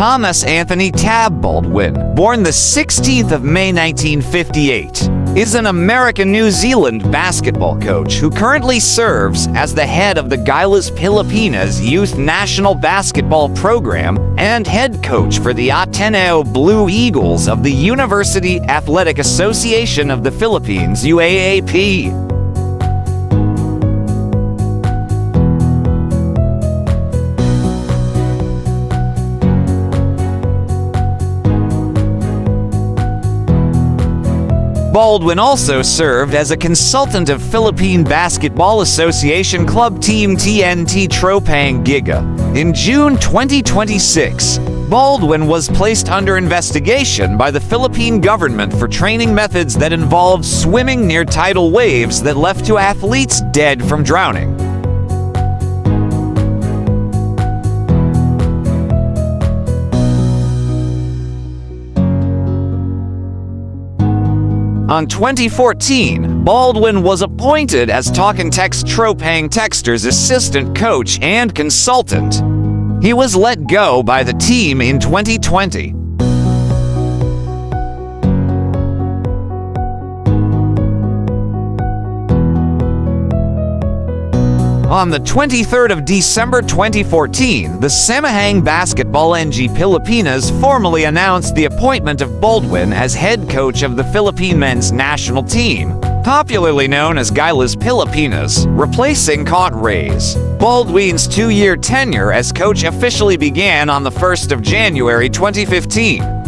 Thomas Anthony "Tab" Baldwin, born the 16th of May 1958, is an American-New Zealand basketball coach who currently serves as the head of the Gilas Pilipinas Youth National Basketball Program and head coach for the Ateneo Blue Eagles of the University Athletic Association of the Philippines UAAP. Baldwin also served as a consultant of Philippine Basketball Association club team TNT Tropang Giga. In June 2026, Baldwin was placed under investigation by the Philippine government for training methods that involved swimming near tidal waves that left two athletes dead from drowning. In 2014, Baldwin was appointed as Talk and Text Tropang Texter's assistant coach and consultant. He was let go by the team in 2020. On the 23rd of December 2014, the Samahang Basketball NG Pilipinas formally announced the appointment of Baldwin as head coach of the Philippine men's national team, popularly known as Gilas Pilipinas, replacing Coach Reyes. Baldwin's two-year tenure as coach officially began on the 1st of January 2015.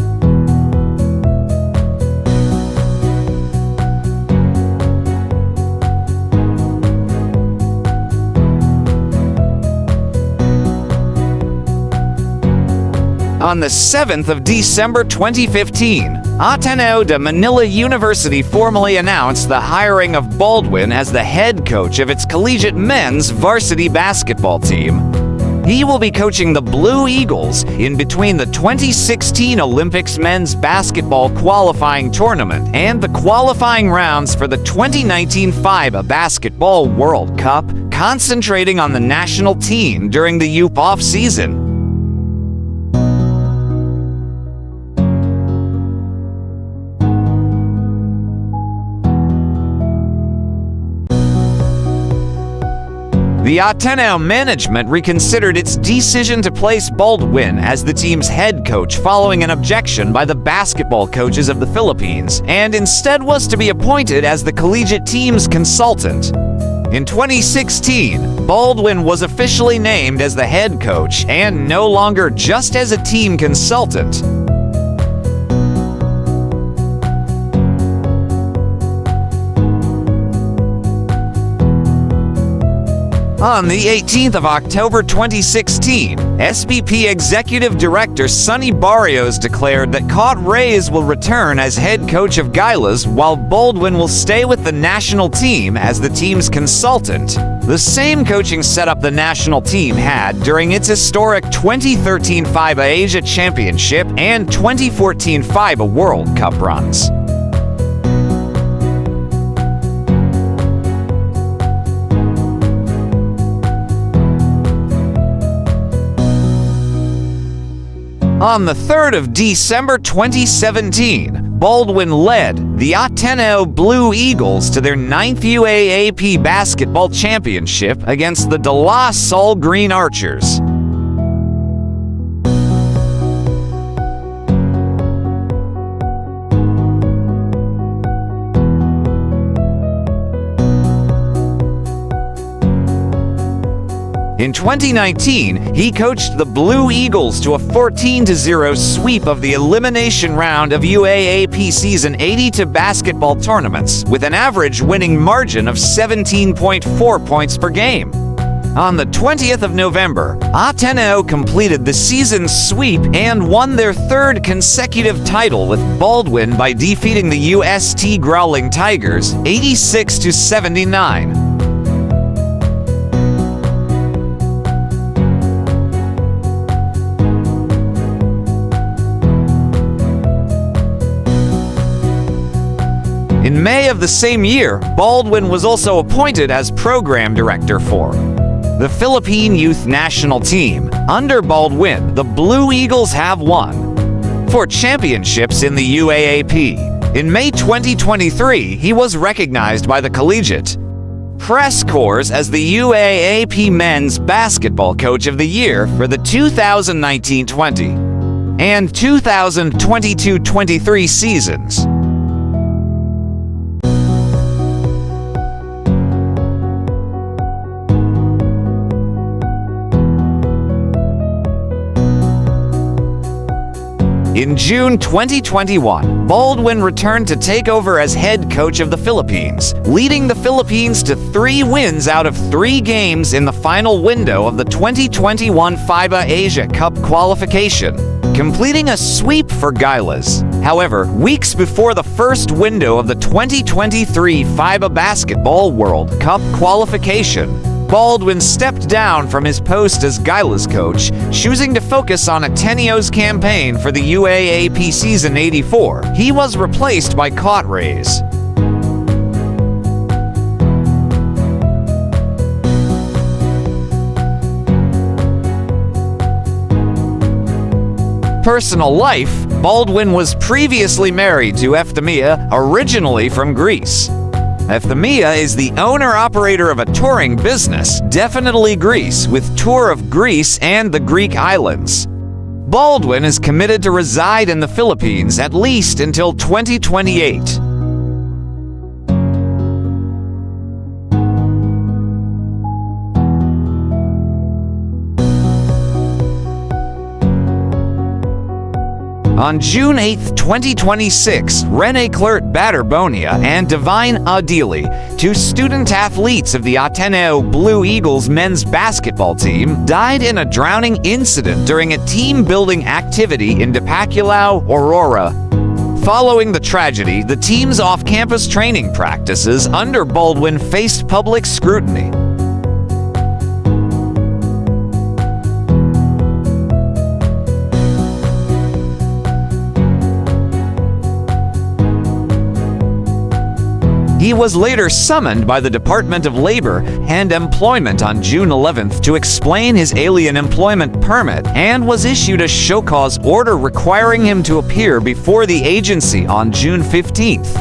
On the 7th of December 2015, Ateneo de Manila University formally announced the hiring of Baldwin as the head coach of its collegiate men's varsity basketball team. He will be coaching the Blue Eagles in between the 2016 Olympics men's basketball qualifying tournament and the qualifying rounds for the 2019 FIBA Basketball World Cup, concentrating on the national team during the youth off-season. The Ateneo management reconsidered its decision to place Baldwin as the team's head coach following an objection by the basketball coaches of the Philippines, and instead was to be appointed as the collegiate team's consultant. In 2016, Baldwin was officially named as the head coach and no longer just as a team consultant. On the 18th of October 2016, SBP Executive Director Sonny Barrios declared that Coach Reyes will return as head coach of Gilas while Baldwin will stay with the national team as the team's consultant, the same coaching setup the national team had during its historic 2013 FIBA Asia Championship and 2014 FIBA World Cup runs. On the 3rd of December 2017, Baldwin led the Ateneo Blue Eagles to their 9th UAAP basketball championship against the De La Salle Green Archers. In 2019, he coached the Blue Eagles to a 14-0 sweep of the elimination round of UAAP Season 82 basketball tournaments, with an average winning margin of 17.4 points per game. On the 20th of November, Ateneo completed the season's sweep and won their third consecutive title with Baldwin by defeating the UST Growling Tigers 86-79. In May of the same year, Baldwin was also appointed as program director for The Philippine youth national team, under Baldwin, the Blue Eagles have won 4 championships in the UAAP. In May 2023, he was recognized by the Collegiate Press Corps as the UAAP Men's Basketball Coach of the Year for the 2019-20 and 2022-23 seasons. In June 2021, Baldwin returned to take over as head coach of the Philippines, leading the Philippines to 3 wins out of 3 games in the final window of the 2021 FIBA Asia Cup qualification, completing a sweep for Gilas. However, weeks before the first window of the 2023 FIBA Basketball World Cup qualification, Baldwin stepped down from his post as Gilas coach, choosing to focus on Ateneo's campaign for the UAAP Season 84. He was replaced by Reyes. Personal life: Baldwin was previously married to Ateneo, originally from Greece. Ateneo is the owner-operator of a touring business, Definitely Greece, with Tour of Greece and the Greek islands. Baldwin is committed to reside in the Philippines at least until 2028. On June 8, 2026, Rene Clert Batterbonia and Divine Adili, 2 student athletes of the Ateneo Blue Eagles men's basketball team, died in a drowning incident during a team-building activity in Dipaculao, Aurora. Following the tragedy, the team's off-campus training practices under Baldwin faced public scrutiny. He was later summoned by the Department of Labor and Employment on June 11th to explain his alien employment permit and was issued a show-cause order requiring him to appear before the agency on June 15th.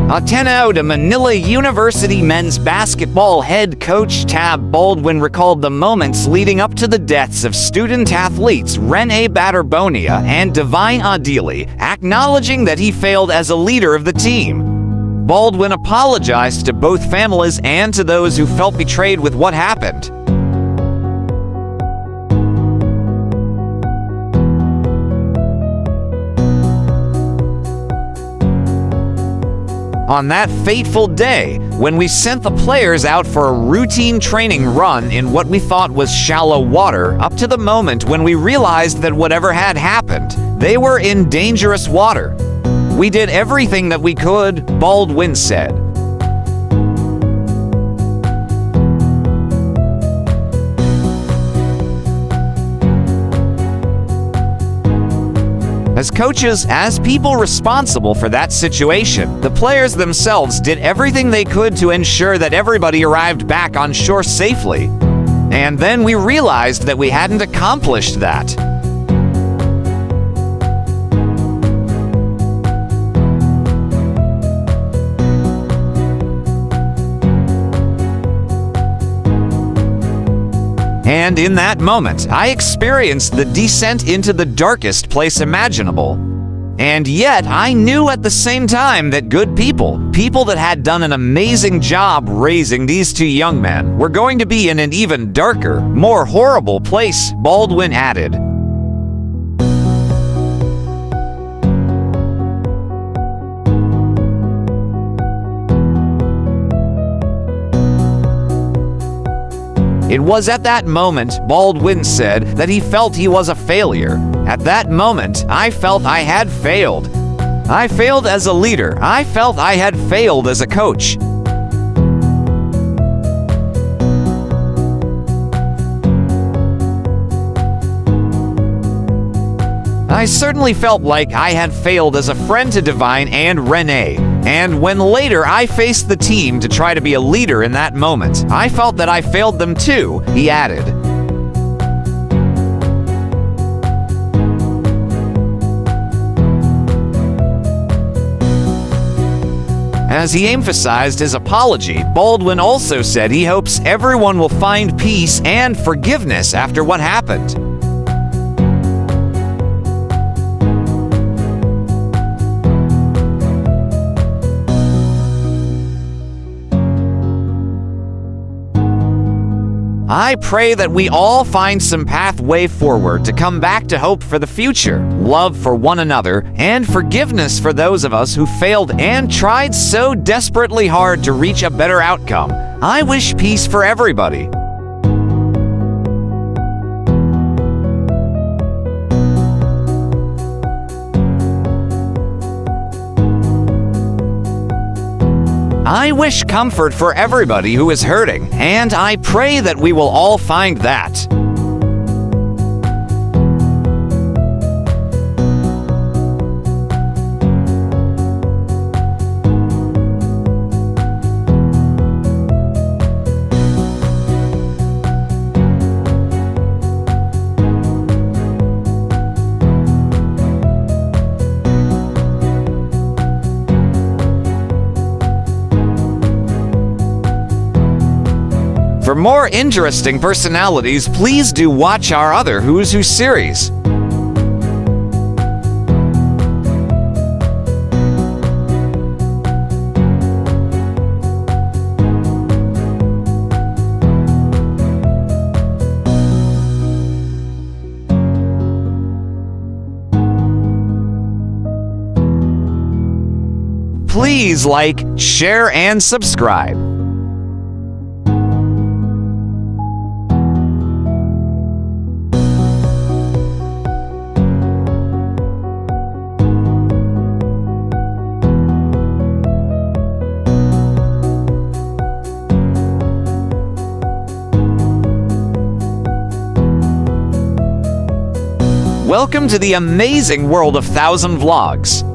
Ateneo de Manila University men's basketball head coach Tab Baldwin recalled the moments leading up to the deaths of student athletes Rene Batterbonia and Divine Adili, acknowledging that he failed as a leader of the team. Baldwin apologized to both families and to those who felt betrayed with what happened. On that fateful day, when we sent the players out for a routine training run in what we thought was shallow water, up to the moment when we realized that whatever had happened, they were in dangerous water. We did everything that we could, Baldwin said. As coaches, as people responsible for that situation, the players themselves did everything they could to ensure that everybody arrived back on shore safely. And then we realized that we hadn't accomplished that. And in that moment, I experienced the descent into the darkest place imaginable. And yet, I knew at the same time that good people that had done an amazing job raising these 2 young men, were going to be in an even darker, more horrible place, Baldwin added. It was at that moment, Baldwin said, that he felt he was a failure. At that moment, I felt I had failed. I failed as a leader. I felt I had failed as a coach. I certainly felt like I had failed as a friend to Divine and Renee, and when later I faced the team to try to be a leader in that moment, I felt that I failed them too, he added. As he emphasized his apology, Baldwin also said he hopes everyone will find peace and forgiveness after what happened. I pray that we all find some pathway forward to come back to hope for the future, love for one another, and forgiveness for those of us who failed and tried so desperately hard to reach a better outcome. I wish peace for everybody. I wish comfort for everybody who is hurting, and I pray that we will all find that. For more interesting personalities, please do watch our other Who's Who series. Please like, share, and subscribe. Welcome to the amazing world of 1000 Vlogs.